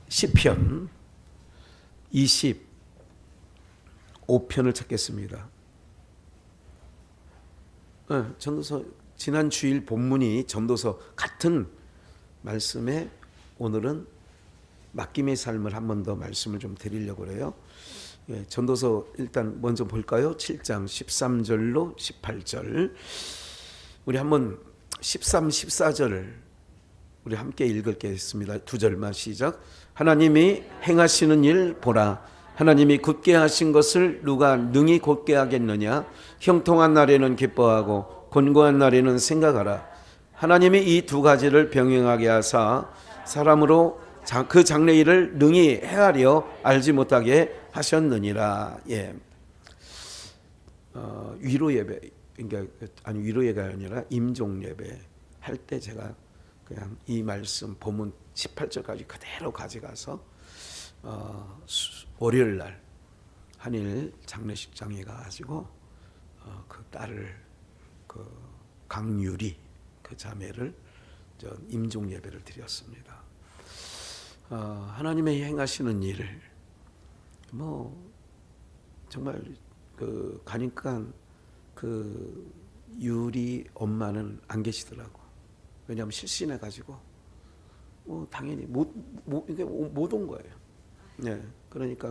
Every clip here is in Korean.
시편 25편을 찾겠습니다. 전도서 지난 주일 본문이 전도서 같은 말씀에 오늘은 맡김의 삶을 한 번 더 말씀을 좀 드리려고 해요. 전도서 일단 먼저 볼까요? 7장 13절로 18절. 우리 한번 13, 14절을 우리 함께 읽겠습니다. 두 절만 시작. 하나님이 행하시는 일 보라. 하나님이 굳게 하신 것을 누가 능히 곧게 하겠느냐. 형통한 날에는 기뻐하고 곤고한 날에는 생각하라. 하나님이 이 두 가지를 병행하게 하사 사람으로 그 장래일을 능히 헤아려 알지 못하게 하셨느니라. 위로 예배, 그러니까 아니 위로 예배가 아니라 임종 예배 할 때 제가 그냥 이 말씀 본문 18절까지 그대로 가져가서 월요일 날 한일 장례식장에 가가지고 그 딸을 그 강유리 그 자매를 임종 예배를 드렸습니다. 하나님의 행하시는 일을 정말 가니까 그 유리 엄마는 안 계시더라고. 왜냐하면 실신해 가지고 당연히 못 온 거예요. 네, 그러니까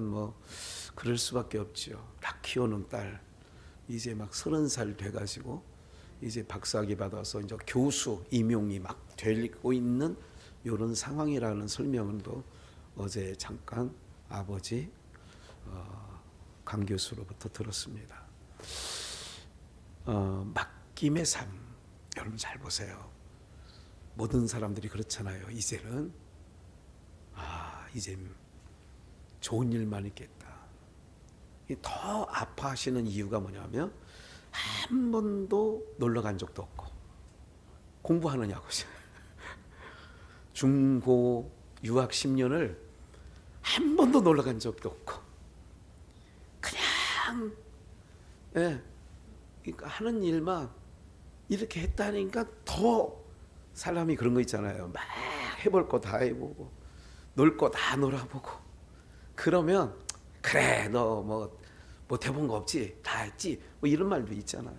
그럴 수밖에 없죠. 다 키우는 딸 이제 막 30살 돼가지고 이제 박사학위 받아서 이제 교수 임용이 막 되고 있는 이런 상황이라는 설명은 또 어제 잠깐 아버지 강 교수로부터 들었습니다. 맡김의 삶 여러분 잘 보세요. 모든 사람들이 그렇잖아요. 이제는 이제 좋은 일만 있겠다. 더 아파하시는 이유가 뭐냐면 한 번도 놀러 간 적도 없고 공부하느냐고. 중고 유학 10년을 한 번도 놀러 간 적도 없고 그냥 그러니까 하는 일만 이렇게 했다니까 더 사람이 그런 거 있잖아요. 막 해볼 거 다 해보고 놀 거 다 놀아보고 그러면 그래 너 못 해본 거 없지 다 했지 이런 말도 있잖아요.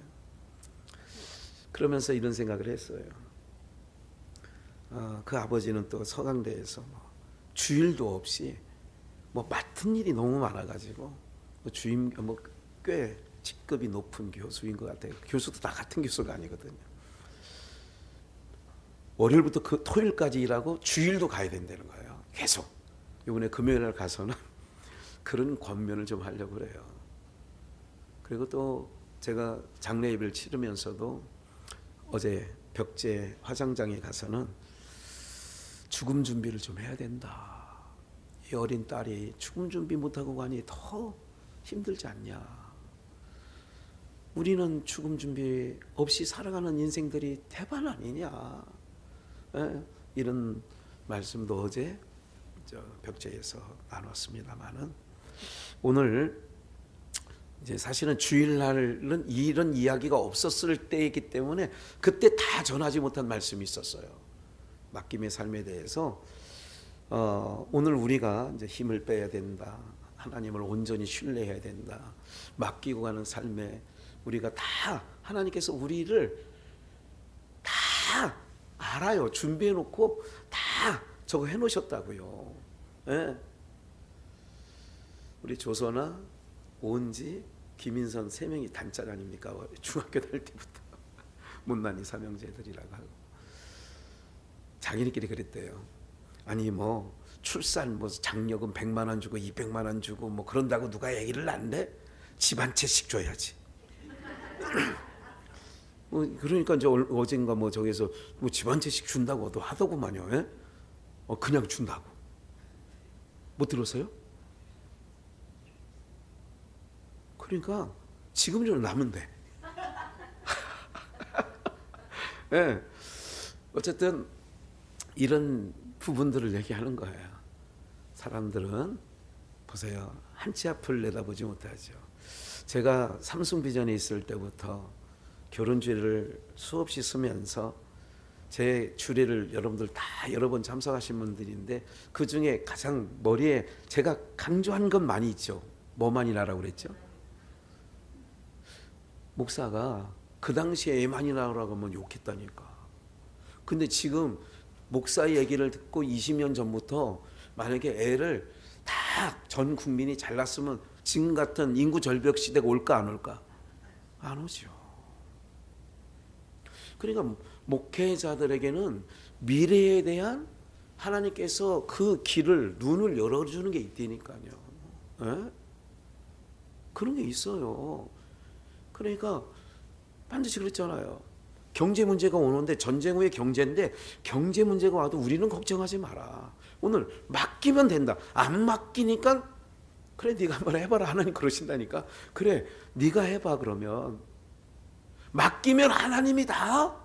그러면서 이런 생각을 했어요. 그 아버지는 또 서강대에서 주일도 없이 맡은 일이 너무 많아가지고 주임 꽤 직급이 높은 교수인 것 같아요. 교수도 다 같은 교수가 아니거든요. 월요일부터 그 토요일까지 일하고 주일도 가야 된다는 거예요. 계속. 이번에 금요일날 가서는 그런 권면을 좀 하려고 그래요. 그리고 또 제가 장례 예배를 치르면서도 어제 벽제 화장장에 가서는 죽음 준비를 좀 해야 된다. 이 어린 딸이 죽음 준비 못하고 가니 더 힘들지 않냐. 우리는 죽음 준비 없이 살아가는 인생들이 대반 아니냐. 이런 말씀도 어제 벽제에서 나눴습니다만은 오늘 이제 사실은 주일날은 이런 이야기가 없었을 때이기 때문에 그때 다 전하지 못한 말씀이 있었어요. 맡김의 삶에 대해서 오늘 우리가 이제 힘을 빼야 된다. 하나님을 온전히 신뢰해야 된다. 맡기고 가는 삶에 우리가 다 하나님께서 우리를 다 알아요. 준비해 놓고 다 저거 해 놓으셨다고요. 우리 조선아, 오은지, 김인선 세 명이 단짝 아닙니까? 중학교 다닐 때부터 못난이 삼형제들이라고 하고 자기네끼리 그랬대요. 아니 출산 장려금 100만 원 주고 200만 원 주고 그런다고 누가 얘기를 안 돼? 집 한 채씩 줘야지. 그러니까 이제 어젠가 저기서 집 한 채씩 준다고도 하더구만요. 그냥 준다고. 못 들었어요? 그러니까 지금 좀 남으면 돼. 어쨌든 이런 부분들을 얘기하는 거예요. 사람들은 보세요. 한 치 앞을 내다보지 못하죠. 제가 삼성비전에 있을 때부터 결혼주의를 수없이 쓰면서 제 주례를 여러분들 다 여러 번 참석하신 분들인데 그 중에 가장 머리에 제가 강조한 건 많이 있죠. 뭐만이나라고 그랬죠? 목사가 그 당시에 애만이나라고 하면 욕했다니까. 근데 지금 목사 얘기를 듣고 20년 전부터 만약에 애를 다 전 국민이 잘났으면 지금 같은 인구 절벽 시대가 올까 안 올까? 안 오죠. 그러니까 목회자들에게는 미래에 대한 하나님께서 그 길을 눈을 열어주는 게 있다니까요. 에? 그런 게 있어요. 그러니까 반드시 그랬잖아요. 경제 문제가 오는데 전쟁 후에 경제인데 경제 문제가 와도 우리는 걱정하지 마라. 오늘 맡기면 된다. 안 맡기니까 그래 네가 한번 해봐라. 하나님 그러신다니까. 그래 네가 해봐. 그러면 맡기면 하나님이 다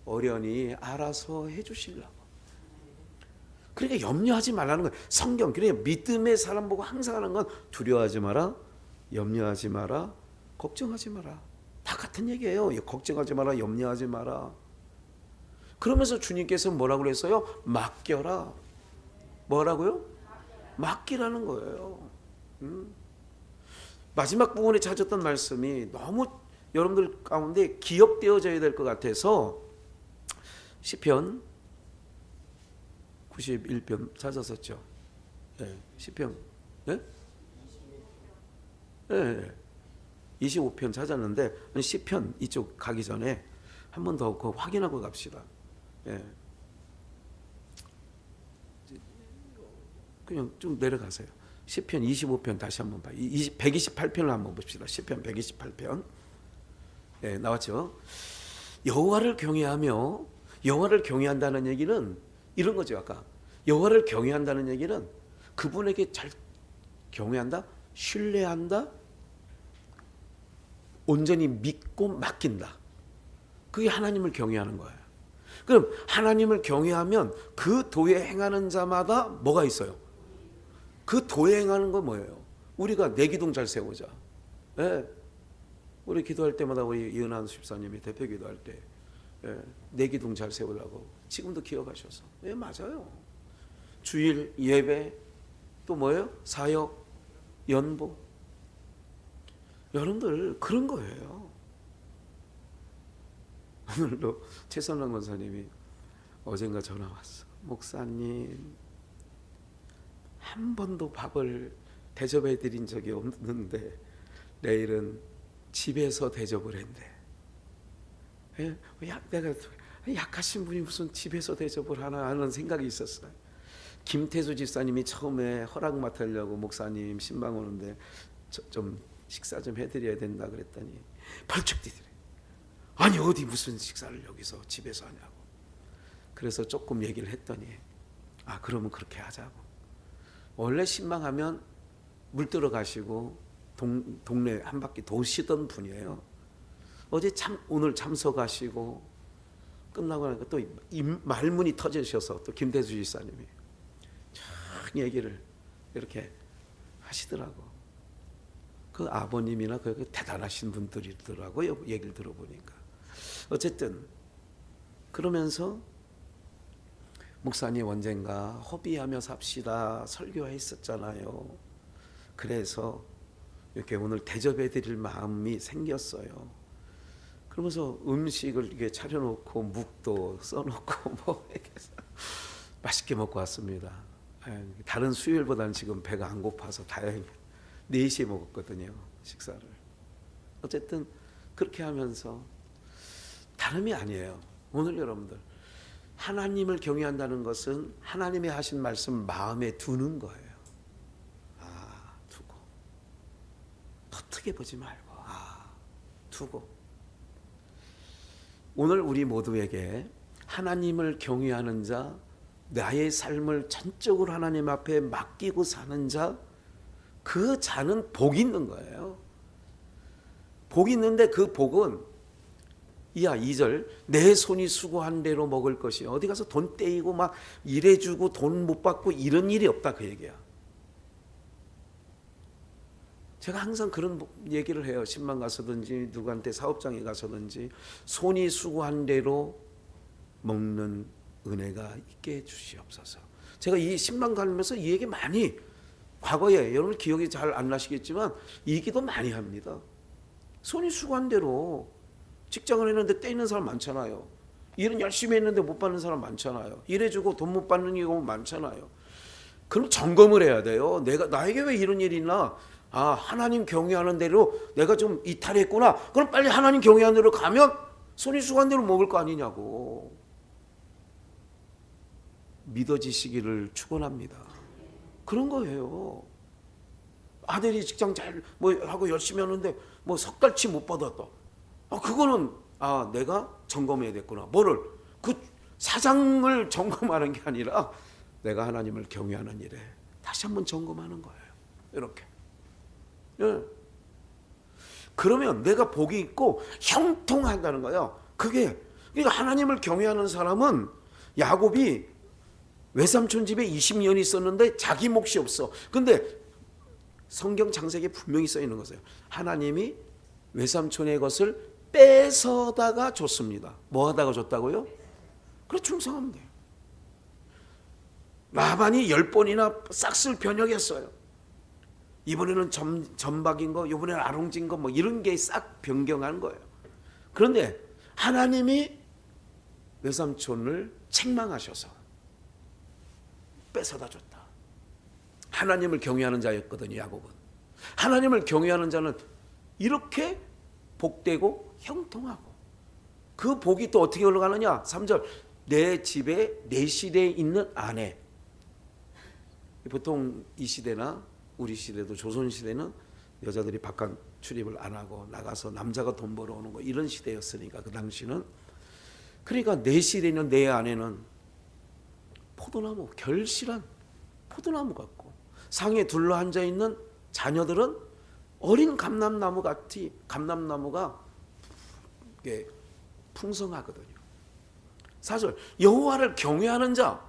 어련히 알아서 해주시려고. 그러니까 염려하지 말라는 거예요. 성경 그러니까 믿음의 사람 보고 항상 하는 건 두려워하지 마라, 염려하지 마라, 걱정하지 마라. 다 같은 얘기예요. 걱정하지 마라, 염려하지 마라. 그러면서 주님께서 뭐라고 그랬어요? 맡겨라. 뭐라고요? 맡기라는 거예요. 마지막 부분에 찾았던 말씀이 너무 여러분들 가운데 기억되어져야 될 것 같아서 시편 91편 찾았었죠. 네, 시편 네? 네, 25편 찾았는데 시편 이쪽 가기 전에 한 번 더 확인하고 갑시다. 네. 그냥 좀 내려가세요. 시편 25편 다시 한번 봐요. 128편을 한번 봅시다. 시편 128편. 네, 나왔죠. 여호와를 경외하며, 여호와를 경외한다는 얘기는 이런 거죠. 아까 여호와를 경외한다는 얘기는 그분에게 잘 경외한다, 신뢰한다, 온전히 믿고 맡긴다. 그게 하나님을 경외하는 거예요. 그럼 하나님을 경외하면 그 도에 행하는 자마다 뭐가 있어요? 그 도에 행하는 건 뭐예요? 우리가 내 기둥 잘 세우자. 네. 우리 기도할 때마다 우리 이은한 집사님이 대표 기도할 때 내 기둥 잘 세우라고 지금도 기억하셔서. 네, 맞아요. 주일 예배 또 뭐예요? 사역, 연보. 여러분들 그런 거예요. 오늘도 최선랑 권사님이 어젠가 전화 왔어. 목사님 한 번도 밥을 대접해 드린 적이 없는데 내일은 집에서 대접을 했네. 내가 약하신 분이 무슨 집에서 대접을 하나 하는 생각이 있었어요. 김태수 집사님이 처음에 허락 맡으려고 목사님 신방 오는데 좀 식사 좀 해드려야 된다 그랬더니 벌쩍 뛰더래. 아니 어디 무슨 식사를 여기서 집에서 하냐고. 그래서 조금 얘기를 했더니 아 그러면 그렇게 하자고. 원래 신방하면 물 들어가시고 동네 한 바퀴 도시던 분이에요. 어제 오늘 참석하시고 끝나고 나니까 또 말문이 터지셔서 또 김대수 지사님이 쫙 얘기를 이렇게 하시더라고. 그 아버님이나 그 대단하신 분들이더라고요. 얘기를 들어보니까. 어쨌든 그러면서 목사님 언젠가 허비하며 삽시다 설교했었잖아요. 그래서 이렇게 오늘 대접해 드릴 마음이 생겼어요. 그러면서 음식을 이렇게 차려놓고 묵도 써놓고 뭐 이렇게 맛있게 먹고 왔습니다. 다른 수요일보다는 지금 배가 안 고파서 다행히 4시에 먹었거든요. 식사를. 어쨌든 그렇게 하면서 다름이 아니에요. 오늘 여러분들 하나님을 경외한다는 것은 하나님의 하신 말씀 마음에 두는 거예요. 아, 두고 어떻게 보지 말고 두고. 오늘 우리 모두에게 하나님을 경외하는 자, 나의 삶을 전적으로 하나님 앞에 맡기고 사는 자, 그 자는 복이 있는 거예요. 복이 있는데 그 복은 2절 내 손이 수고한 대로 먹을 것이 어디 가서 돈 떼이고 막 일해주고 돈 못 받고 이런 일이 없다 그 얘기야. 제가 항상 그런 얘기를 해요. 신방 가서든지 누구한테 사업장에 가서든지 손이 수고한 대로 먹는 은혜가 있게 해주시옵소서. 제가 이 신방 가면서 이 얘기 많이 과거에 여러분 기억이 잘 안 나시겠지만 이 얘기도 많이 합니다. 손이 수고한 대로 직장을 했는데 떼이는 사람 많잖아요. 일은 열심히 했는데 못 받는 사람 많잖아요. 일해주고 돈 못 받는 경우 많잖아요. 그럼 점검을 해야 돼요. 나에게 왜 이런 일이 있나? 아, 하나님 경외하는 대로 내가 좀 이탈했구나. 그럼 빨리 하나님 경외하는 대로 가면 손이 수고한 대로 먹을 거 아니냐고. 믿어지시기를 축원합니다. 그런 거예요. 아들이 직장 잘 하고 열심히 하는데 석 달치 못 받았다. 그거는 내가 점검해야 됐구나. 뭐를? 그 사장을 점검하는 게 아니라 내가 하나님을 경외하는 일에 다시 한번 점검하는 거예요. 이렇게. 예. 그러면 내가 복이 있고 형통한다는 거예요. 그러니까 하나님을 경외하는 사람은 야곱이 외삼촌 집에 20년이 있었는데 자기 몫이 없어. 근데 성경 창세기에 분명히 써 있는 거예요. 하나님이 외삼촌의 것을 뺏어다가 줬습니다. 뭐 하다가 줬다고요? 그래, 충성하면 돼요. 라반이 10번이나 싹쓸 변형했어요. 이번에는 점박인 거, 이번에는 아롱진 거, 이런 게 싹 변경한 거예요. 그런데 하나님이 외삼촌을 책망하셔서 뺏어다 줬다. 하나님을 경외하는 자였거든요, 야곱은. 하나님을 경외하는 자는 이렇게 복되고 형통하고, 그 복이 또 어떻게 올라가느냐? 3절, 내 집에 내 시대에 있는 아내. 보통 이 시대나 우리 시대도 조선시대는 여자들이 바깥 출입을 안 하고 나가서 남자가 돈 벌어오는 거, 이런 시대였으니까 그 당시는. 그러니까 내 시대는, 내 아내는 포도나무, 결실한 포도나무 같고, 상에 둘러 앉아 있는 자녀들은 어린 감람나무가 풍성하거든요. 4절, 여호와를 경외하는 자.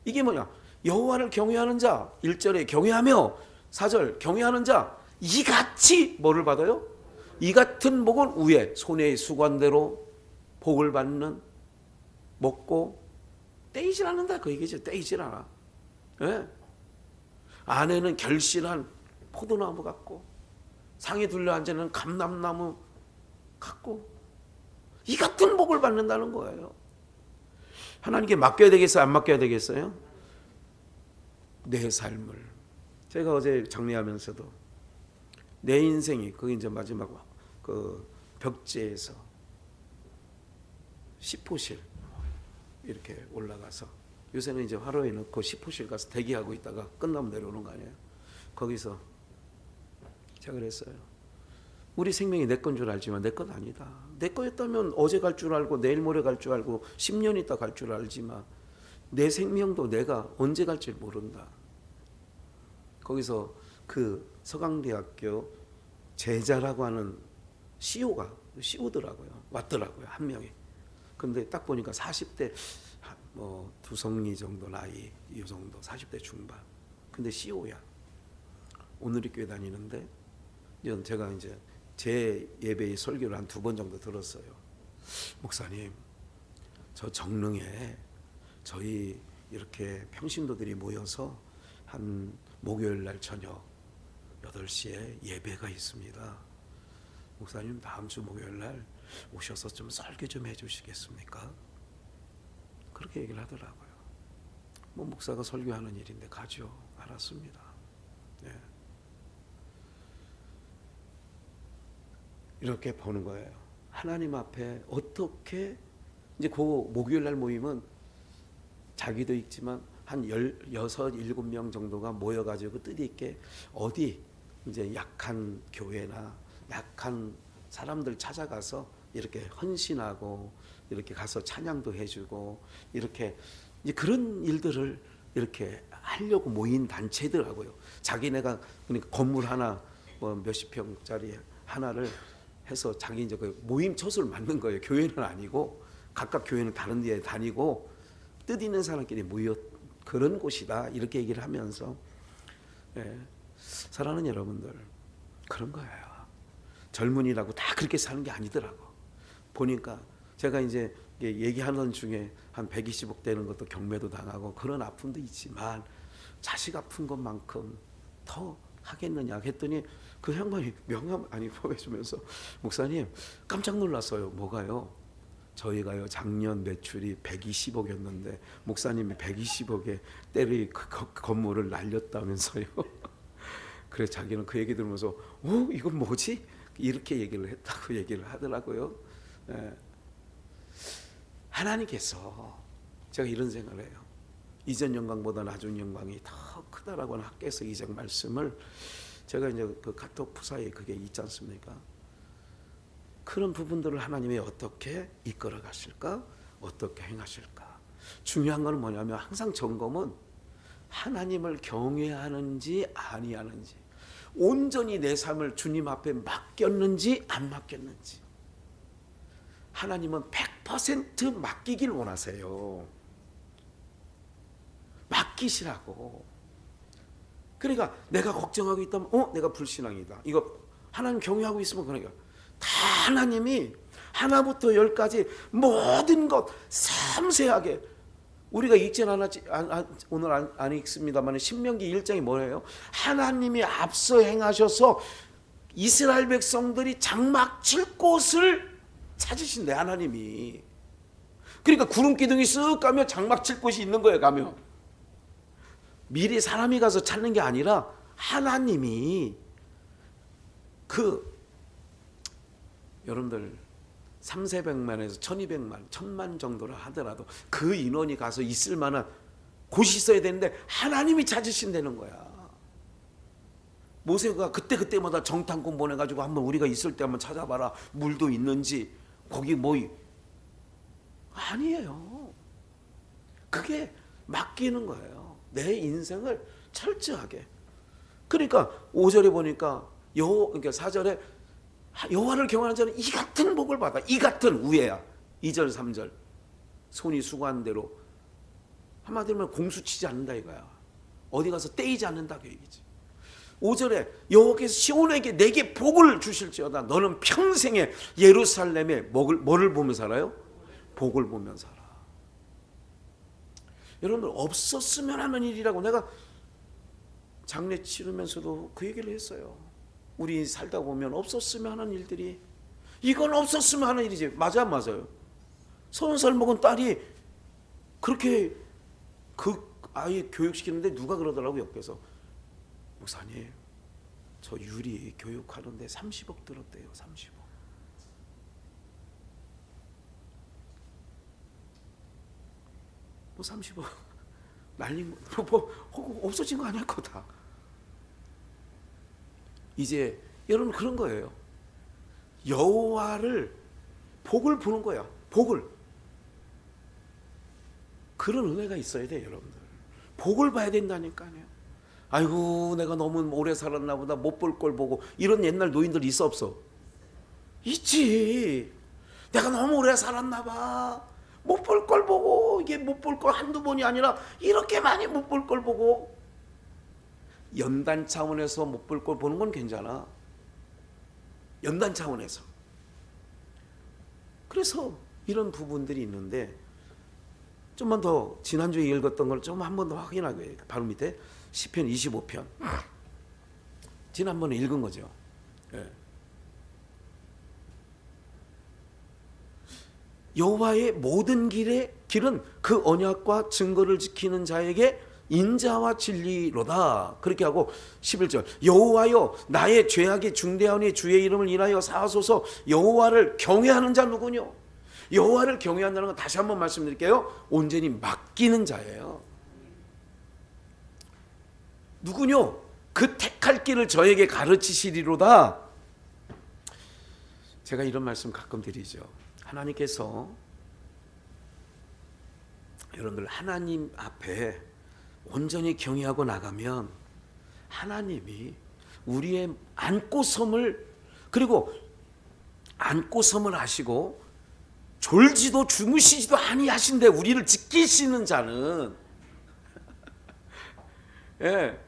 이게 뭐냐? 여호와를 경외하는 자. 1절에 경외하며, 4절 경외하는 자, 이같이 뭐를 받아요? 이 같은 복은 위에 손에 수고한 대로 복을 받는, 먹고 떼이질 않는다, 그 얘기죠. 떼이질 않아. 예? 아내는 결실한 포도나무 같고, 상에 둘러 앉아있는 감람나무 같고, 이 같은 복을 받는다는 거예요. 하나님께 맡겨야 되겠어요? 안 맡겨야 되겠어요? 내 삶을. 제가 어제 장례하면서도 내 인생이, 그게 이제 마지막 그 벽지에서 10호실 이렇게 올라가서, 요새는 이제 화로에 넣고 10호실 가서 대기하고 있다가 끝나면 내려오는 거 아니에요. 거기서 제가 그랬어요. 우리 생명이 내 건 줄 알지만 내 건 아니다. 내 거였다면 어제 갈 줄 알고 내일 모레 갈 줄 알고 10년 있다 갈 줄 알지만 내 생명도 내가 언제 갈지 모른다. 거기서 그 서강대학교 제자라고 하는 CEO더라고요. 왔더라고요, 한 명이. 근데 딱 보니까 40대 두성리 정도 나이, 이 정도, 40대 중반. 근데 CEO야. 오늘이 교회 다니는데, 제가 이제 제 예배의 설교를 한 2번 정도 들었어요. 목사님, 저 정릉에 저희 이렇게 평신도들이 모여서 한 목요일 날 저녁 8시에 예배가 있습니다. 목사님, 다음 주 목요일 날 오셔서 좀 설교 좀 해주시겠습니까? 그렇게 얘기를 하더라고요. 목사가 설교하는 일인데 가죠. 알았습니다. 네. 이렇게 보는 거예요. 하나님 앞에 어떻게, 이제 그 목요일 날 모임은 자기도 있지만 한 16, 17명 정도가 모여가지고 뜻있게 어디 이제 약한 교회나 약한 사람들 찾아가서 이렇게 헌신하고, 이렇게 가서 찬양도 해주고, 이렇게 이제 그런 일들을 이렇게 하려고 모인 단체더라고요. 자기네가 그러니까 건물 하나 몇십 평짜리 하나를 해서 자기 이제 그 모임 처소를 만든 거예요. 교회는 아니고, 각각 교회는 다른 데에 다니고 뜻 있는 사람끼리 모여 그런 곳이다, 이렇게 얘기를 하면서, 사랑하는 여러분들, 그런 거예요. 젊은이라고 다 그렇게 사는 게 아니더라고. 보니까 제가 이제 얘기하는 중에 한 120억 되는 것도 경매도 당하고 그런 아픔도 있지만 자식 아픈 것만큼 더 하겠느냐 했더니 그 양반이 명함 보여주면서 목사님 깜짝 놀랐어요. 뭐가요? 저희가요 작년 매출이 120억이었는데 목사님이 120억에 때리 그 건물을 날렸다면서요. 그래서 자기는 그 얘기 들으면서 이건 뭐지? 이렇게 얘기를 했다고 얘기를 하더라고요. 하나님께서 제가 이런 생각을 해요. 이전 영광보다 나중 영광이 더 크다라고 하는 학계에서 이전 말씀을 제가 이제 그 카톡 프사에 그게 있지 않습니까? 그런 부분들을 하나님이 어떻게 이끌어 가실까? 어떻게 행하실까? 중요한 건 뭐냐면 항상 점검은 하나님을 경외하는지 아니하는지, 온전히 내 삶을 주님 앞에 맡겼는지 안 맡겼는지. 하나님은 100% 맡기길 원하세요. 맡기시라고. 그러니까 내가 걱정하고 있다면 내가 불신앙이다. 이거 하나님 경외하고 있으면 그러니까 다 하나님이 하나부터 열까지 모든 것 섬세하게 우리가 읽진 않았지 오늘 안 읽습니다만 신명기 1장이 뭐예요? 하나님이 앞서 행하셔서 이스라엘 백성들이 장막 칠 곳을 찾으신대 하나님이. 그러니까 구름 기둥이 쓱 가면 장막 칠 곳이 있는 거예요. 가면 미리 사람이 가서 찾는 게 아니라 하나님이 여러분들 3,400만에서 1,200만, 1,000만 정도를 하더라도 그 인원이 가서 있을 만한 곳이 있어야 되는데 하나님이 찾으신다는 거야. 모세가 그때마다 정탐꾼 보내가지고 한번 우리가 있을 때 한번 찾아봐라. 물도 있는지 거기 아니에요. 그게 맡기는 거예요. 내 인생을 철저하게. 그러니까 5절에 보니까 그러니까 4절에 여호와를 경외하는 자는 이 같은 복을 받아. 이 같은 우애야. 2절 3절 손이 수고한 대로 한마디로 하면 공수치지 않는다 이거야. 어디 가서 떼이지 않는다 그 얘기지. 5절에 여호와께서 시온에게 내게 복을 주실지어다. 너는 평생에 예루살렘에 뭐를 보며 살아요? 복을 보며 살아. 여러분들 없었으면 하는 일이라고 내가 장례 치르면서도 그 얘기를 했어요. 우리 살다 보면 없었으면 하는 일들이 이건 없었으면 하는 일이지. 맞아요. 30살 먹은 딸이 그렇게 그 아이 교육시키는데 누가 그러더라고 옆에서 목사님 저 유리 교육하는데 30억 들었대요. 30억. 뭐 30억 날린 거 없어진 거 아니야 그거 다. 이제 여러분 그런 거예요. 여호와를 복을 보는 거야. 복을. 그런 은혜가 있어야 돼 여러분들. 복을 봐야 된다니까요. 아이고 내가 너무 오래 살았나 보다 못 볼 걸 보고 이런 옛날 노인들 있어 없어? 있지. 내가 너무 오래 살았나 봐. 못 볼 걸 보고 이게 못 볼 걸 한두 번이 아니라 이렇게 많이 못 볼 걸 보고 연단 차원에서 못 볼 걸 보는 건 괜찮아. 연단 차원에서. 그래서 이런 부분들이 있는데 좀만 더 지난주에 읽었던 걸 좀 한 번 더 확인하게 해요. 바로 밑에 시편 25편. 지난번에 읽은 거죠. 예. 여호와의 모든 길은 그 언약과 증거를 지키는 자에게 인자와 진리로다. 그렇게 하고 11절 여호와여 나의 죄악이 중대하오니 주의 이름을 인하여 사하소서. 여호와를 경외하는 자 누구뇨? 여호와를 경외한다는 건 다시 한번 말씀드릴게요. 온전히 맡기는 자예요. 누구뇨? 그 택할 길을 저에게 가르치시리로다. 제가 이런 말씀 가끔 드리죠. 하나님께서 여러분들 하나님 앞에 온전히 경외하고 나가면 하나님이 우리의 안고섬을 그리고 안고섬을 하시고 졸지도 주무시지도 아니하신데 우리를 지키시는 자는 예.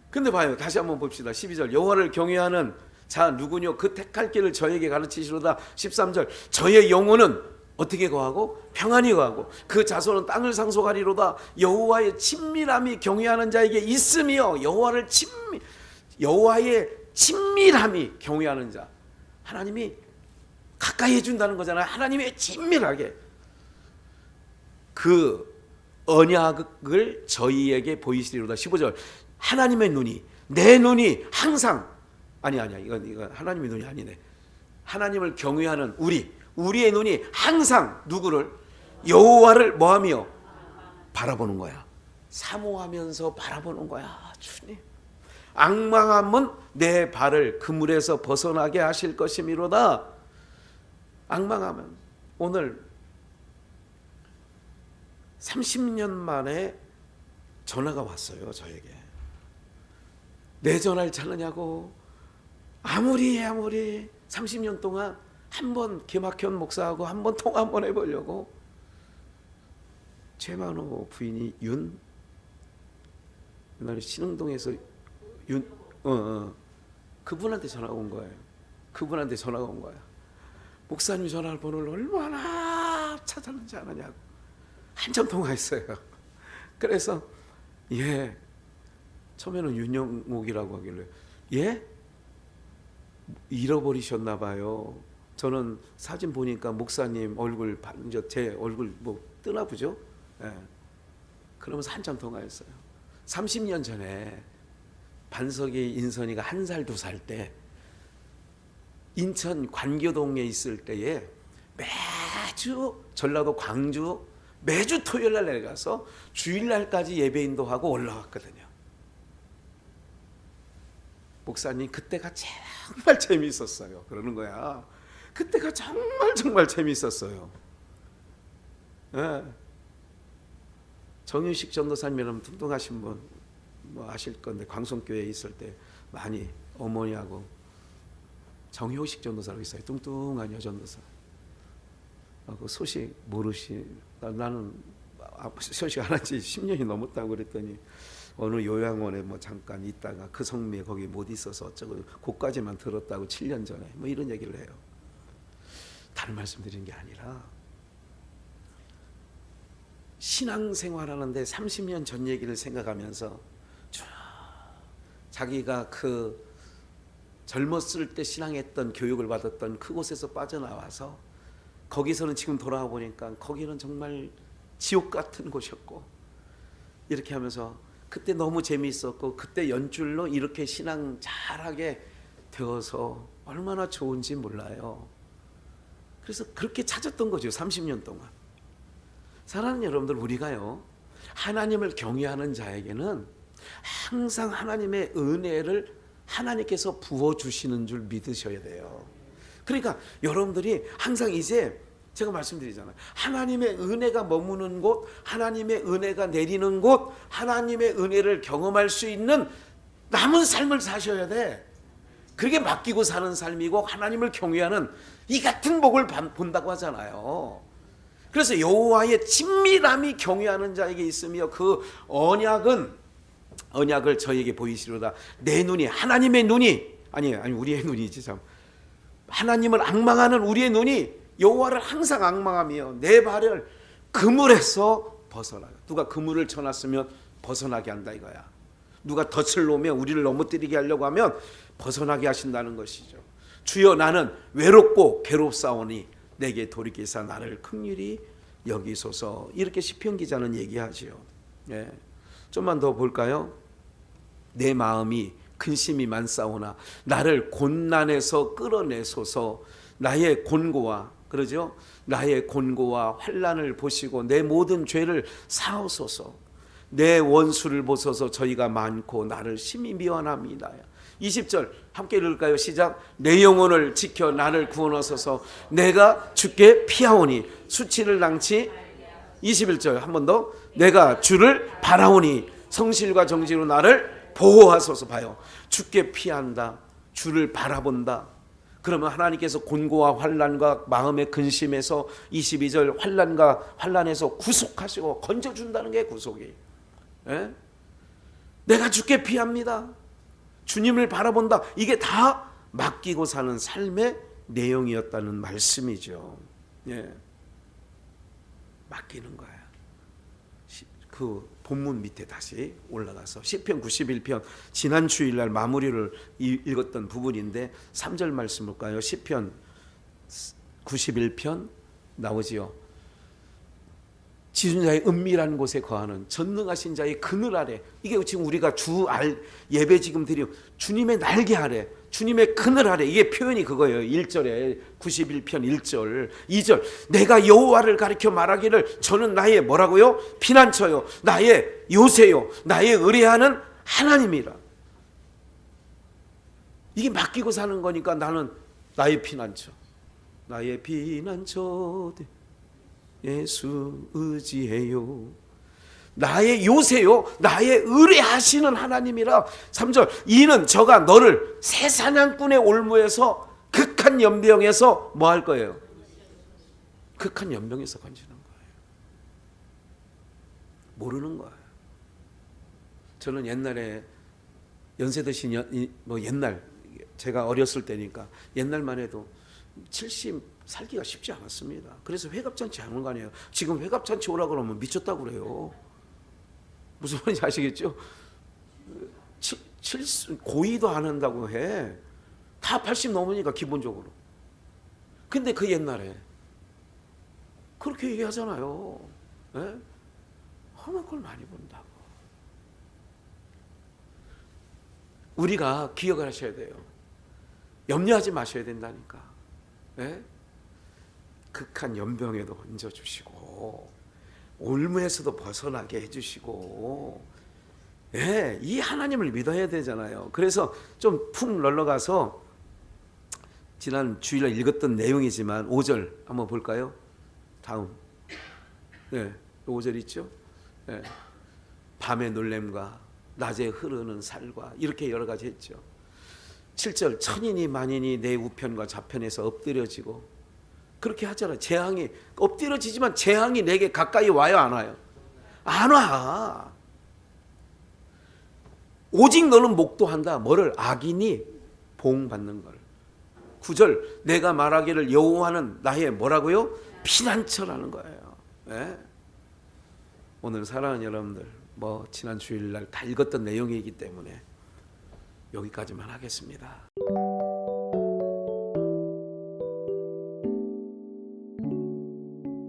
근데 봐요. 다시 한번 봅시다. 12절 여호와를 경외하는 자 누구뇨? 그 택할 길을 저에게 가르치시로다. 13절 저의 영혼은 어떻게 거하고? 평안히 거하고 그 자손은 땅을 상속하리로다. 여호와의 친밀함이 경외하는 자에게 있으며 여호와의 친밀함이 경외하는 자. 하나님이 가까이 해준다는 거잖아요. 하나님의 친밀하게 그 언약을 저희에게 보이시리로다. 15절 하나님의 눈이 내 눈이 항상 아니야 이건 하나님의 눈이 아니네. 하나님을 경외하는 우리의 눈이 항상 누구를? 여호와를 뭐하며? 바라보는 거야. 사모하면서 바라보는 거야. 주님 앙망함은 내 발을 그물에서 벗어나게 하실 것이미로다. 앙망하면 오늘 30년 만에 전화가 왔어요. 저에게. 내 전화를 찾느냐고. 아무리 30년 동안 한번 김학현 목사하고 한번 통화 한번 해보려고. 최만호 부인이 옛날에 신흥동에서 그분한테 전화가 온 거예요. 그분한테 전화가 온 거야. 목사님 전화번호를 얼마나 찾았는지 아느냐고. 한참 통화했어요. 그래서 처음에는 윤영옥이라고 하길래 잃어버리셨나 봐요. 저는 사진 보니까 목사님 얼굴 제 얼굴 뭐 뜨나 보죠. 그러면서 한참 통화했어요. 30년 전에 반석이 인선이가 1살 2살 때 인천 관교동에 있을 때에 매주 전라도 광주 매주 토요일날 내려가서 주일날까지 예배인도 하고 올라왔거든요. 목사님 그때가 정말 재미있었어요. 그러는 거야. 그때가 정말 재미있었어요. 정윤식 전도사님이라면 뚱뚱하신 분 뭐 아실 건데 광성교회에 있을 때 많이 어머니하고 정효식 전도사라고 있어요. 뚱뚱한 여전도사. 그 소식 나는 소식 안 한 지 10년이 넘었다고 그랬더니 어느 요양원에 뭐 잠깐 있다가 그 성미에 거기 못 있어서 어쩌고 그까지만 들었다고 7년 전에 뭐 이런 얘기를 해요. 다른 말씀 드리는 게 아니라 신앙생활하는데 30년 전 얘기를 생각하면서 자기가 그 젊었을 때 신앙했던 교육을 받았던 그곳에서 빠져나와서 거기서는 지금 돌아와 보니까 거기는 정말 지옥 같은 곳이었고 이렇게 하면서 그때 너무 재미있었고 그때 연줄로 이렇게 신앙 잘하게 되어서 얼마나 좋은지 몰라요. 그래서 그렇게 찾았던 거죠. 30년 동안. 사랑하는 여러분들, 우리가요 하나님을 경외하는 자에게는 항상 하나님의 은혜를 하나님께서 부어주시는 줄 믿으셔야 돼요. 그러니까 여러분들이 항상 이제 제가 말씀드리잖아요. 하나님의 은혜가 머무는 곳, 하나님의 은혜가 내리는 곳, 하나님의 은혜를 경험할 수 있는 남은 삶을 사셔야 돼. 그게 맡기고 사는 삶이고 하나님을 경외하는 이 같은 복을 본다고 하잖아요. 그래서 여호와의 친밀함이 경외하는 자에게 있으며 그 언약을 저에게 보이시로다. 내 눈이 하나님의 눈이 아니 우리의 눈이지 참. 하나님을 앙망하는 우리의 눈이 여호와를 항상 앙망하며 내 발을 그물에서 벗어나요. 누가 그물을 쳐놨으면 벗어나게 한다 이거야. 누가 덫을 놓으면 우리를 넘어뜨리게 하려고 하면 벗어나게 하신다는 것이죠. 주여 나는 외롭고 괴롭사오니 내게 돌이키사 나를 긍휼히 여기소서. 이렇게 시편 기자는 얘기하지요. 좀만 더 볼까요? 내 마음이 근심이 많사오나 나를 곤난에서 끌어내소서. 나의 곤고와 그러죠? 나의 곤고와 환난을 보시고 내 모든 죄를 사하소서. 내 원수를 보소서. 저희가 많고 나를 심히 미워합니다. 20절 함께 읽을까요? 시작. 내 영혼을 지켜 나를 구원하소서. 내가 주께 피하오니 수치를 당치. 21절 한 번 더. 내가 주를 바라오니 성실과 정직으로 나를 보호하소서. 봐요. 주께 피한다. 주를 바라본다. 그러면 하나님께서 곤고와 환난과 마음의 근심에서 22절 환난에서 구속하시고 건져준다는 게 구속이. 내가 주께 피합니다. 주님을 바라본다. 이게 다 맡기고 사는 삶의 내용이었다는 말씀이죠. 맡기는 거야. 그 본문 밑에 다시 올라가서 시편 91편 지난 주일날 마무리를 읽었던 부분인데 3절 말씀 볼까요? 시편 91편 나오지요. 지존자의 은밀한 곳에 거하는 전능하신 자의 그늘 아래, 이게 지금 우리가 예배 지금 드리고 주님의 날개 아래, 주님의 그늘 아래, 이게 표현이 그거예요. 1절에 91편 1절 2절 내가 여호와를 가리켜 말하기를 저는 나의 뭐라고요? 피난처요, 나의 요새요, 나의 의뢰하는 하나님이라. 이게 맡기고 사는 거니까 나는 나의 피난처, 나의 피난처 예수 의지해요, 나의 요새요, 나의 의뢰하시는 하나님이라. 3절 이는 저가 너를 새 사냥꾼의 올무에서 극한 연병에서 뭐 할 거예요? 극한 연병에서 건지는 거예요. 모르는 거예요. 저는 옛날에 연세 드신 옛날 제가 어렸을 때니까 옛날만 해도 70 살기가 쉽지 않았습니다. 그래서 회갑잔치 하는 거 아니에요. 지금 회갑잔치 오라 그러면 미쳤다고 그래요. 무슨 말인지 아시겠죠? 고의도 안 한다고 해. 다 80 넘으니까 기본적으로. 근데 그 옛날에 그렇게 얘기하잖아요. 예? 험한 걸 많이 본다고. 우리가 기억을 하셔야 돼요. 염려하지 마셔야 된다니까. 예? 극한 연병에도 얹어주시고 올무에서도 벗어나게 해주시고, 예, 이 하나님을 믿어야 되잖아요. 그래서 좀 푹 놀러가서 지난 주일날 읽었던 내용이지만 5절 한번 볼까요? 다음, 네, 5절 있죠? 네. 밤의 놀램과 낮에 흐르는 살과 이렇게 여러 가지 했죠. 7절 천인이 만인이 내 우편과 좌편에서 엎드려지고, 그렇게 하잖아요. 재앙이 엎드려지지만 재앙이 내게 가까이 와요, 안 와요? 안 와. 오직 너는 목도한다. 뭐를? 악인이 보응받는 걸. 9절 내가 말하기를 여호와는 나의 뭐라고요? 피난처라는 거예요. 네? 오늘 사랑하는 여러분들, 지난 주일날 다 읽었던 내용이기 때문에 여기까지만 하겠습니다.